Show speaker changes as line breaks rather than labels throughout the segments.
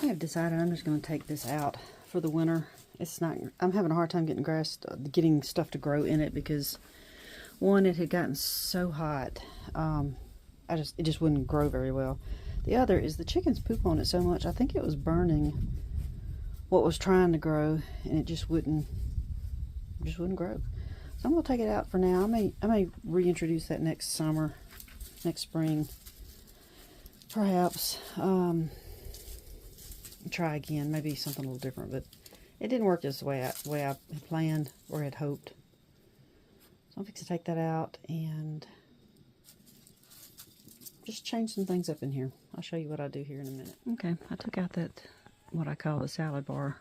I have decided I'm just going to take this out for the winter. It's not, I'm having a hard time getting stuff to grow in it because one, it had gotten so hot. It just wouldn't grow very well. The other is the chickens poop on it so much. I think it was burning what was trying to grow, and it just wouldn't grow. So I'm gonna take it out for now. I may reintroduce that next summer, next spring, perhaps. Try again, maybe something a little different, but it didn't work just the way I had planned or had hoped. So I'm fixing to take that out and just change some things up in here. I'll show you what I do here in a minute. Okay, I took out that, what I call the salad bar,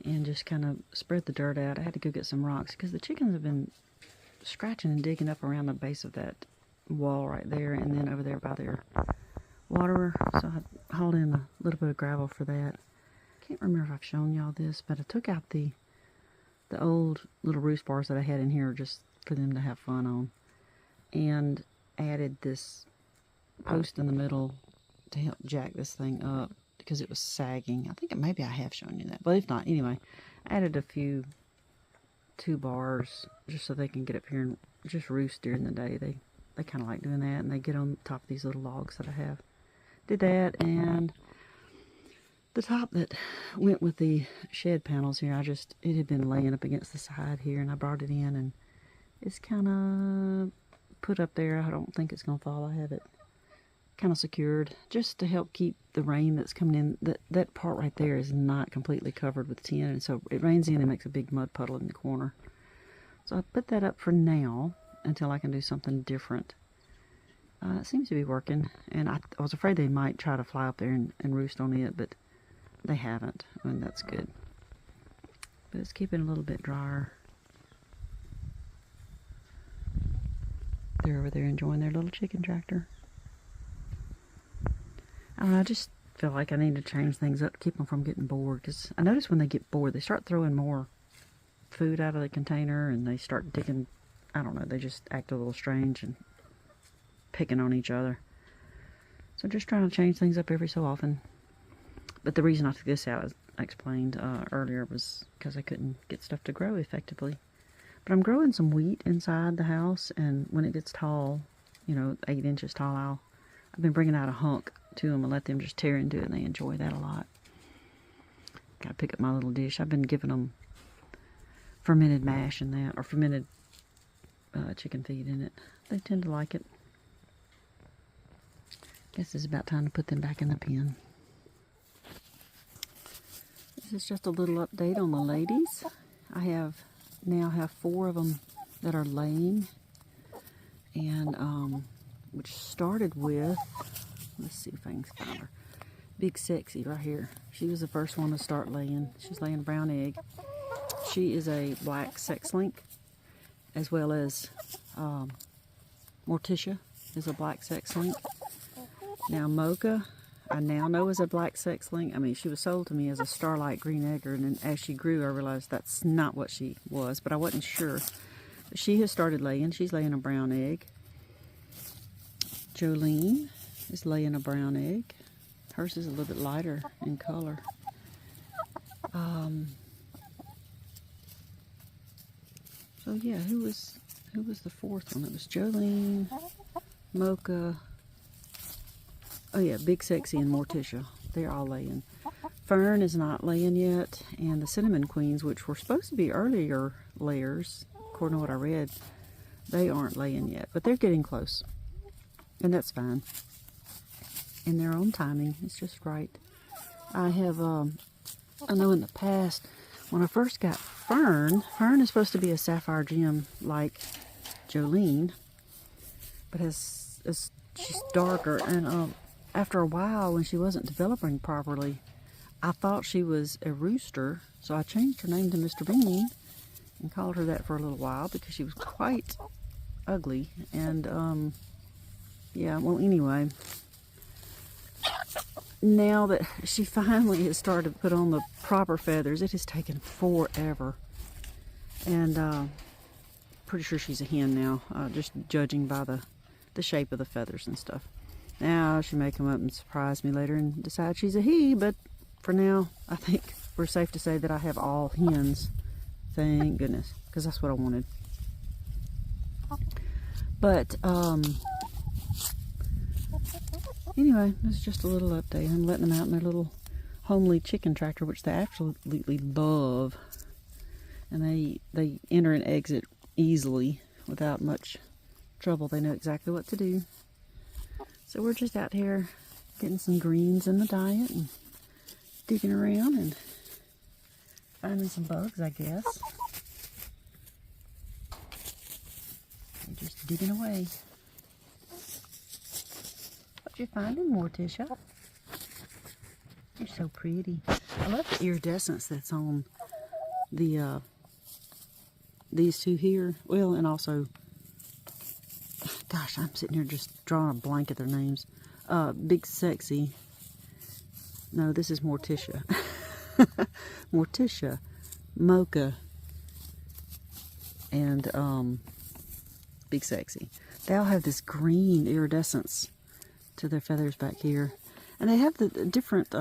and just kind of spread the dirt out. I had to go get some rocks because the chickens have been scratching and digging up around the base of that wall right there, and then over there by their waterer. So I hauled in a little bit of gravel for that. Can't remember if I've shown y'all this, but I took out the old little roost bars that I had in here just for them to have fun on, and added this post in the middle to help jack this thing up because it was sagging. I think maybe I have shown you that, but if not, anyway, I added a few 2 bars just so they can get up here and just roost during the day. They kind of like doing that, and they get on top of these little logs that I have. Did that, and the top that went with the shed panels here, it had been laying up against the side here, and I brought it in, and it's kind of put up there. I don't think it's going to fall. I have it kind of secured just to help keep the rain that's coming in. That part right there is not completely covered with tin, and so it rains in and makes a big mud puddle in the corner. So I put that up for now until I can do something different. It seems to be working, and I was afraid they might try to fly up there and roost on it, but they haven't, and that's good. But it's keeping a little bit drier. They're over there enjoying their little chicken tractor. I don't know, I just feel like I need to change things up to keep them from getting bored, because I notice when they get bored, they start throwing more food out of the container, and they start digging, I don't know, they just act a little strange and picking on each other. So just trying to change things up every so often. But the reason I took this out, as I explained earlier, was because I couldn't get stuff to grow effectively. But I'm growing some wheat inside the house, and when it gets tall, 8 inches tall, I've been bringing out a hunk to them and let them just tear into it, and they enjoy that a lot. Gotta pick up my little dish. I've been giving them fermented mash and that, or fermented chicken feed in it. They tend to like it. Guess it's about time to put them back in the pen. This is just a little update on the ladies. I now have 4 of them that are laying, and which started with, let's see if I can find her, Big Sexy right here. She was the first one to start laying. She's laying a brown egg. She is a black sex link, as well as Morticia is a black sex link. Now Mocha, I now know is a black sex link. I mean, she was sold to me as a starlight green egger, and then as she grew, I realized that's not what she was, but I wasn't sure. But she has started laying. She's laying a brown egg. Jolene is laying a brown egg. Hers is a little bit lighter in color. So yeah, who was the 4th one? It was Jolene, Mocha. Oh yeah, Big Sexy and Morticia. They're all laying. Fern is not laying yet, and the Cinnamon Queens, which were supposed to be earlier layers, according to what I read, they aren't laying yet, but they're getting close, and that's fine. In their own timing, it's just right. I have, I know in the past, when I first got Fern is supposed to be a sapphire gem like Jolene, but she's darker, and after a while, when she wasn't developing properly, I thought she was a rooster, so I changed her name to Mr. Bean and called her that for a little while because she was quite ugly. And yeah, well, anyway, now that she finally has started to put on the proper feathers, it has taken forever. And pretty sure she's a hen now, just judging by the shape of the feathers and stuff. Now she may come up and surprise me later and decide she's a he, but for now, I think we're safe to say that I have all hens. Thank goodness, because that's what I wanted. But, anyway, this is just a little update. I'm letting them out in their little homely chicken tractor, which they absolutely love. And they enter and exit easily without much trouble. They know exactly what to do. So we're just out here getting some greens in the diet and digging around and finding some bugs, I guess. And just digging away. What you finding, Morticia? You're so pretty. I love the iridescence that's on the these two here. Well, and also, gosh, I'm sitting here just drawing a blank at their names. Big Sexy. No, this is Morticia. Morticia, Mocha, and Big Sexy. They all have this green iridescence to their feathers back here. And they have the different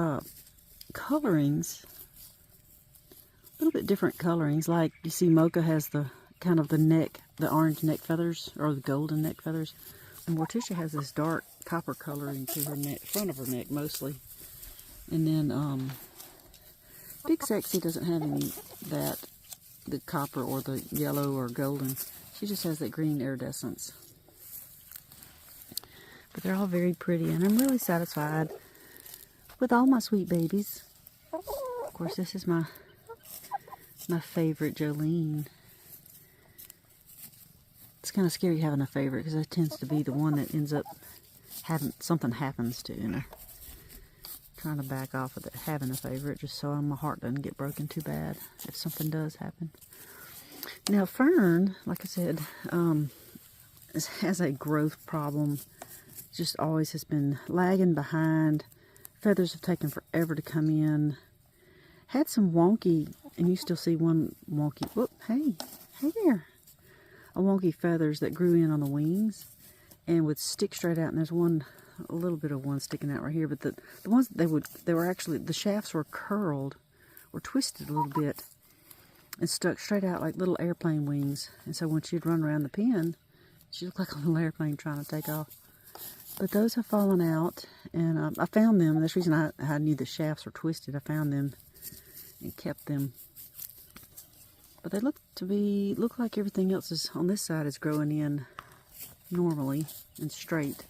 colorings. A little bit different colorings. Like, you see Mocha has the kind of the neck, the orange neck feathers, or the golden neck feathers. And Morticia has this dark copper coloring to her neck, front of her neck mostly. And then Big Sexy doesn't have any that, the copper or the yellow or golden. She just has that green iridescence. But they're all very pretty, and I'm really satisfied with all my sweet babies. Of course, this is my favorite, Jolene. It's kind of scary having a favorite because that tends to be the one that ends up having something happens to, and I'm trying to back off of having a favorite just so my heart doesn't get broken too bad if something does happen. Now Fern, like I said, has a growth problem. Just always has been lagging behind. Feathers have taken forever to come in. Had some wonky, and you still see one wonky, whoop, hey there. A wonky feathers that grew in on the wings and would stick straight out. And there's one, a little bit of one sticking out right here. But the ones that they were actually, the shafts were curled or twisted a little bit and stuck straight out like little airplane wings. And so when she'd run around the pen, she looked like a little airplane trying to take off. But those have fallen out, and I found them. That's the reason I knew the shafts were twisted. I found them and kept them. But they look like everything else is on this side is growing in normally and straight.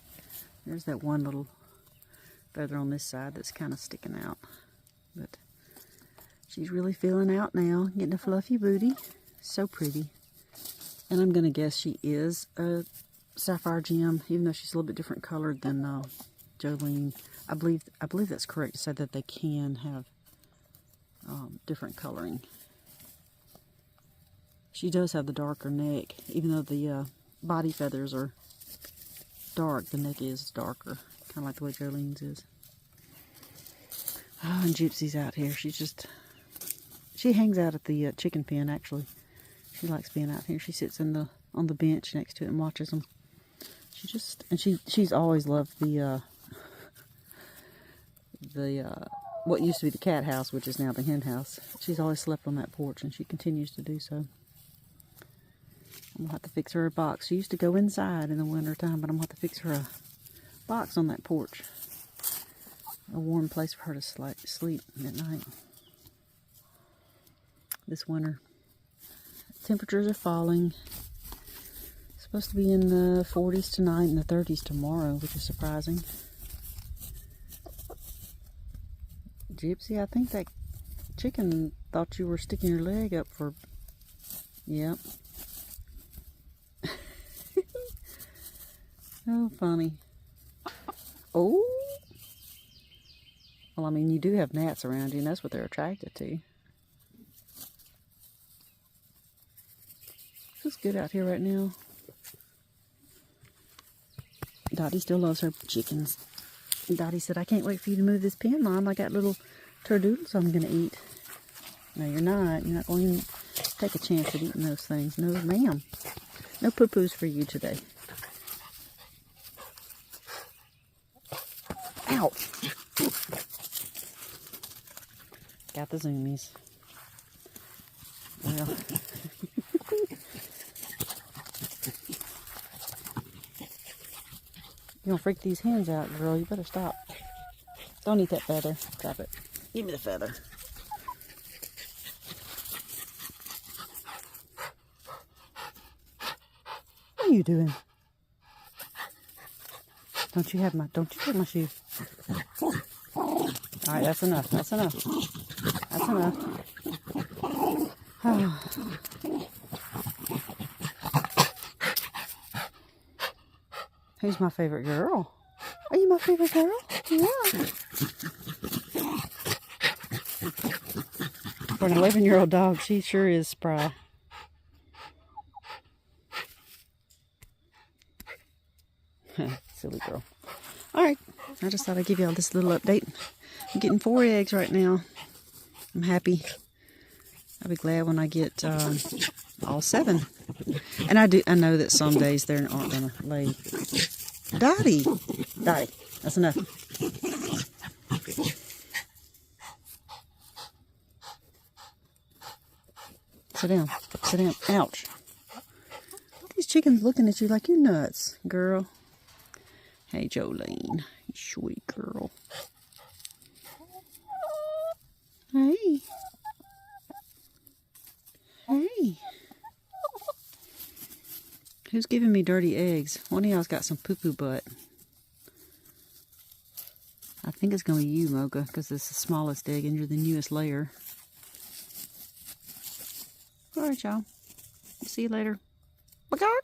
There's that one little feather on this side that's kind of sticking out. But she's really filling out now, getting a fluffy booty. So pretty. And I'm going to guess she is a Sapphire Gem, even though she's a little bit different colored than Jolene. I believe that's correct to say that they can have different coloring. She does have the darker neck, even though the body feathers are dark. The neck is darker, kind of like the way Jolene's is. Oh, and Gypsy's out here. She hangs out at the chicken pen. Actually, she likes being out here. She sits on the bench next to it and watches them. She's always loved the what used to be the cat house, which is now the hen house. She's always slept on that porch, and she continues to do so. I'm gonna have to fix her a box. She used to go inside in the winter time, but I'm gonna have to fix her a box on that porch. A warm place for her to sleep at night. This winter, temperatures are falling. Supposed to be in the 40s tonight and the 30s tomorrow, which is surprising. Gypsy, I think that chicken thought you were sticking your leg up for... Yep. Oh, funny. Oh! Well, I mean, you do have gnats around you, and that's what they're attracted to. Feels good out here right now. Dottie still loves her chickens. Dottie said, I can't wait for you to move this pen, Mom. I got little turdoodles I'm going to eat. No, you're not. You're not going to take a chance at eating those things. No, ma'am. No poo-poos for you today. Ouch. Got the zoomies. Well. You're gonna freak these hens out, girl. You better stop. Don't eat that feather. Stop it. Give me the feather. What are you doing? Don't you take my shoe. Alright, that's enough. That's enough. That's enough. Who's my favorite girl? Are you my favorite girl? Yeah. For an 11-year-old dog, she sure is spry. Silly girl. Alright, I just thought I'd give y'all this little update. I'm getting 4 eggs right now. I'm happy. I'll be glad when I get all 7. And I know that some days they aren't gonna lay. Dottie, that's enough. Sit down. Sit down. Ouch. These chickens looking at you like you're nuts, girl. Hey, Jolene, you sweet girl. Hey. Hey. Who's giving me dirty eggs? One of y'all's got some poo-poo butt. I think it's going to be you, Mocha, because it's the smallest egg and you're the newest layer. Alright, y'all. See you later. Bye-bye.